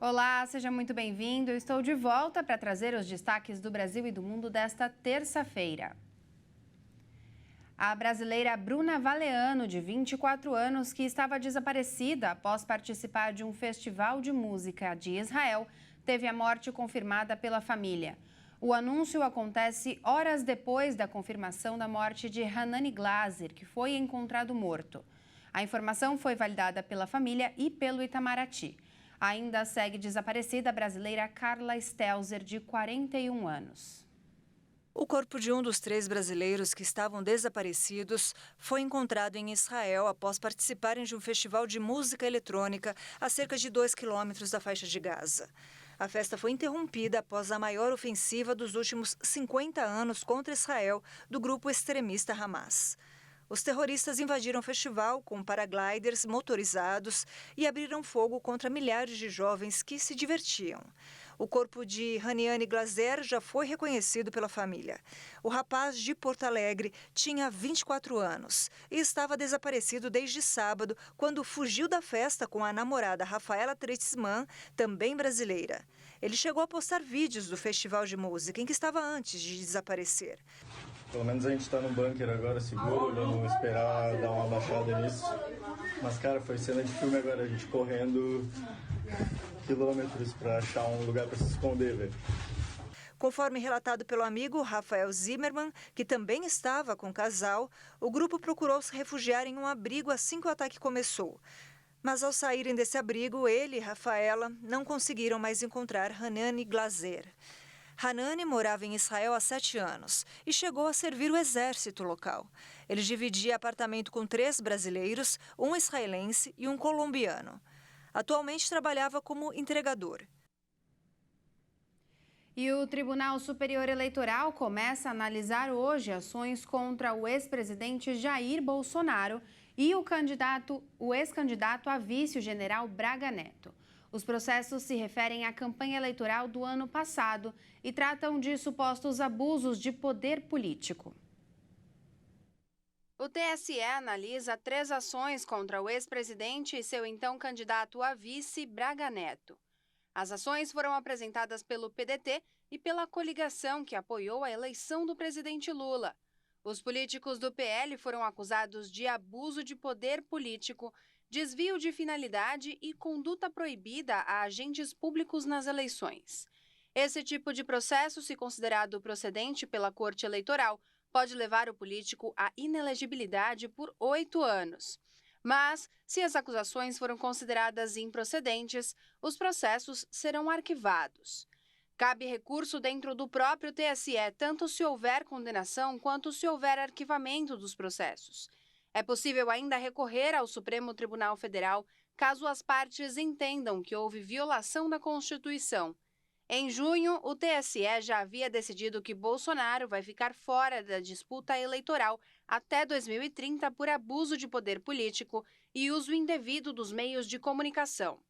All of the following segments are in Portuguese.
Olá, seja muito bem-vindo. Eu estou de volta para trazer os destaques do Brasil e do mundo desta terça-feira. A brasileira Bruna Valeano, de 24 anos, que estava desaparecida após participar de um festival de música de Israel, teve a morte confirmada pela família. O anúncio acontece horas depois da confirmação da morte de Hanani Glaser, que foi encontrado morto. A informação foi validada pela família e pelo Itamaraty. Ainda segue desaparecida a brasileira Carla Stelzer, de 41 anos. O corpo de um dos 3 brasileiros que estavam desaparecidos foi encontrado em Israel após participarem de um festival de música eletrônica a cerca de 2 quilômetros da faixa de Gaza. A festa foi interrompida após a maior ofensiva dos últimos 50 anos contra Israel do grupo extremista Hamas. Os terroristas invadiram o festival com paragliders motorizados e abriram fogo contra milhares de jovens que se divertiam. O corpo de Hanani Glaser já foi reconhecido pela família. O rapaz de Porto Alegre tinha 24 anos e estava desaparecido desde sábado, quando fugiu da festa com a namorada Rafaela Treisman, também brasileira. Ele chegou a postar vídeos do festival de música em que estava antes de desaparecer. Pelo menos a gente está no bunker agora, seguro, vamos esperar dar uma baixada nisso. Mas, cara, foi cena de filme agora, a gente correndo quilômetros para achar um lugar para se esconder, velho. Conforme relatado pelo amigo Rafael Zimmermann, que também estava com o casal, o grupo procurou se refugiar em um abrigo assim que o ataque começou. Mas ao saírem desse abrigo, ele e Rafaela não conseguiram mais encontrar Hanani Glaser. Hanani morava em Israel há 7 anos e chegou a servir o exército local. Ele dividia apartamento com 3 brasileiros, um israelense e um colombiano. Atualmente trabalhava como entregador. E o Tribunal Superior Eleitoral começa a analisar hoje ações contra o ex-presidente Jair Bolsonaro e o ex-candidato a vice, o general Braga Neto. Os processos se referem à campanha eleitoral do ano passado e tratam de supostos abusos de poder político. O TSE analisa 3 ações contra o ex-presidente e seu então candidato a vice, Braga Neto. As ações foram apresentadas pelo PDT e pela coligação que apoiou a eleição do presidente Lula. Os políticos do PL foram acusados de abuso de poder político, desvio de finalidade e conduta proibida a agentes públicos nas eleições. Esse tipo de processo, se considerado procedente pela Corte Eleitoral, pode levar o político à inelegibilidade por 8 anos. Mas, se as acusações foram consideradas improcedentes, os processos serão arquivados. Cabe recurso dentro do próprio TSE, tanto se houver condenação quanto se houver arquivamento dos processos. É possível ainda recorrer ao Supremo Tribunal Federal caso as partes entendam que houve violação da Constituição. Em junho, o TSE já havia decidido que Bolsonaro vai ficar fora da disputa eleitoral até 2030 por abuso de poder político e uso indevido dos meios de comunicação.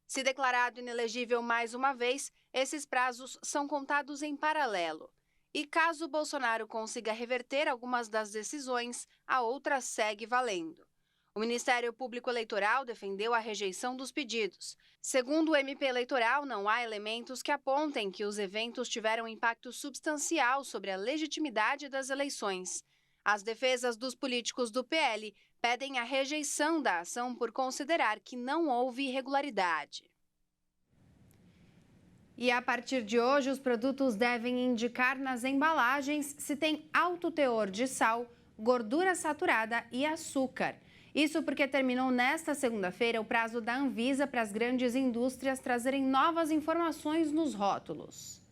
Se declarado inelegível mais uma vez, esses prazos são contados em paralelo. E caso Bolsonaro consiga reverter algumas das decisões, a outra segue valendo. O Ministério Público Eleitoral defendeu a rejeição dos pedidos. Segundo o MP Eleitoral, não há elementos que apontem que os eventos tiveram impacto substancial sobre a legitimidade das eleições. As defesas dos políticos do PL pedem a rejeição da ação por considerar que não houve irregularidade. E a partir de hoje, os produtos devem indicar nas embalagens se tem alto teor de sal, gordura saturada e açúcar. Isso porque terminou nesta segunda-feira o prazo da Anvisa para as grandes indústrias trazerem novas informações nos rótulos.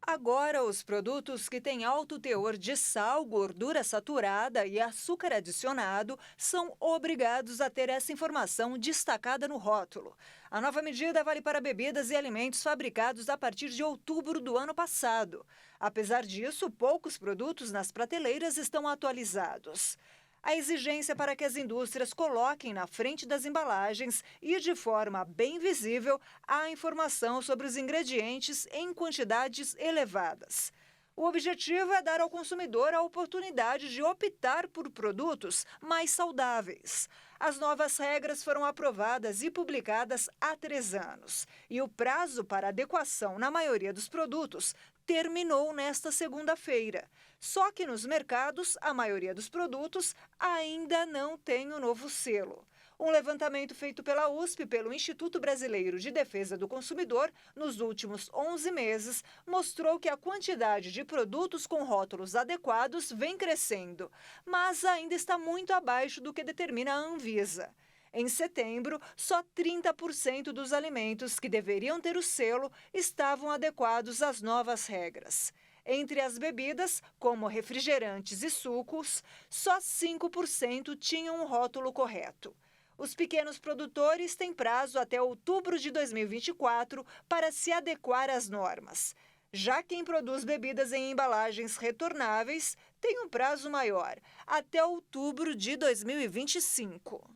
Agora, os produtos que têm alto teor de sal, gordura saturada e açúcar adicionado são obrigados a ter essa informação destacada no rótulo. A nova medida vale para bebidas e alimentos fabricados a partir de outubro do ano passado. Apesar disso, poucos produtos nas prateleiras estão atualizados. A exigência para que as indústrias coloquem na frente das embalagens e de forma bem visível a informação sobre os ingredientes em quantidades elevadas. O objetivo é dar ao consumidor a oportunidade de optar por produtos mais saudáveis. As novas regras foram aprovadas e publicadas há 3 anos. E o prazo para adequação na maioria dos produtos terminou nesta segunda-feira. Só que nos mercados, a maioria dos produtos ainda não tem o novo selo. Um levantamento feito pela USP, pelo Instituto Brasileiro de Defesa do Consumidor, nos últimos 11 meses, mostrou que a quantidade de produtos com rótulos adequados vem crescendo, mas ainda está muito abaixo do que determina a Anvisa. Em setembro, só 30% dos alimentos que deveriam ter o selo estavam adequados às novas regras. Entre as bebidas, como refrigerantes e sucos, só 5% tinham o rótulo correto. Os pequenos produtores têm prazo até outubro de 2024 para se adequar às normas. Já quem produz bebidas em embalagens retornáveis tem um prazo maior, até outubro de 2025.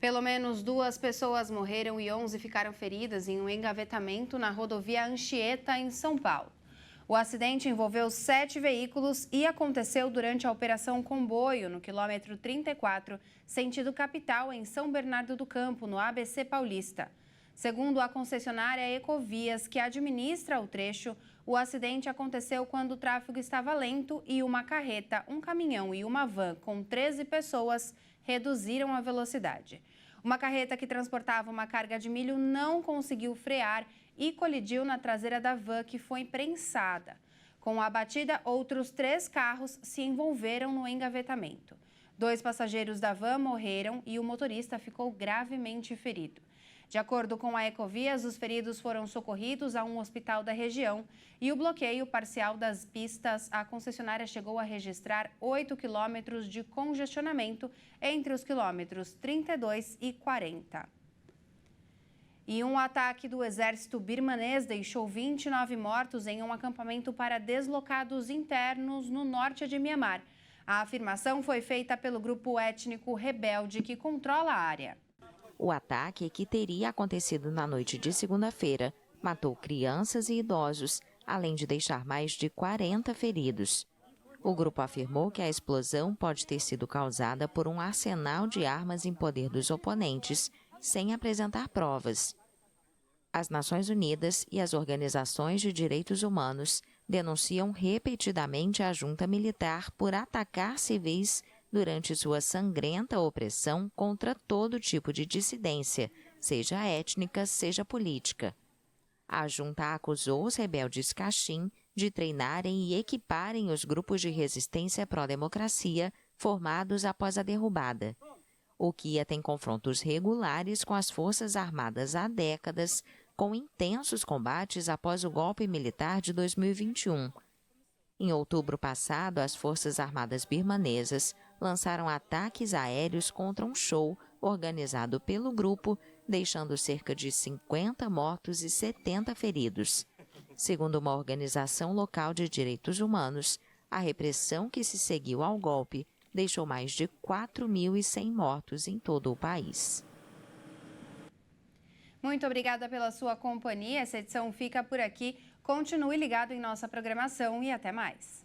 Pelo menos 2 pessoas morreram e 11 ficaram feridas em um engavetamento na rodovia Anchieta, em São Paulo. O acidente envolveu 7 veículos e aconteceu durante a Operação Comboio, no quilômetro 34, sentido capital, em São Bernardo do Campo, no ABC Paulista. Segundo a concessionária Ecovias, que administra o trecho, o acidente aconteceu quando o tráfego estava lento e uma carreta, um caminhão e uma van com 13 pessoas reduziram a velocidade. Uma carreta que transportava uma carga de milho não conseguiu frear e colidiu na traseira da van, que foi prensada. Com a batida, outros 3 carros se envolveram no engavetamento. 2 passageiros da van morreram e o motorista ficou gravemente ferido. De acordo com a Ecovias, os feridos foram socorridos a um hospital da região e o bloqueio parcial das pistas, a concessionária chegou a registrar 8 quilômetros de congestionamento entre os quilômetros 32 e 40. E um ataque do exército birmanês deixou 29 mortos em um acampamento para deslocados internos no norte de Mianmar. A afirmação foi feita pelo grupo étnico rebelde que controla a área. O ataque, que teria acontecido na noite de segunda-feira, matou crianças e idosos, além de deixar mais de 40 feridos. O grupo afirmou que a explosão pode ter sido causada por um arsenal de armas em poder dos oponentes, sem apresentar provas. As Nações Unidas e as organizações de direitos humanos denunciam repetidamente a junta militar por atacar civis durante sua sangrenta opressão contra todo tipo de dissidência, seja étnica, seja política. A junta acusou os rebeldes Kachin de treinarem e equiparem os grupos de resistência pró-democracia formados após a derrubada. O Kia tem confrontos regulares com as Forças Armadas há décadas, com intensos combates após o golpe militar de 2021. Em outubro passado, as Forças Armadas birmanesas lançaram ataques aéreos contra um show organizado pelo grupo, deixando cerca de 50 mortos e 70 feridos. Segundo uma organização local de direitos humanos, a repressão que se seguiu ao golpe deixou mais de 4.100 mortos em todo o país. Muito obrigada pela sua companhia. Essa edição fica por aqui. Continue ligado em nossa programação e até mais.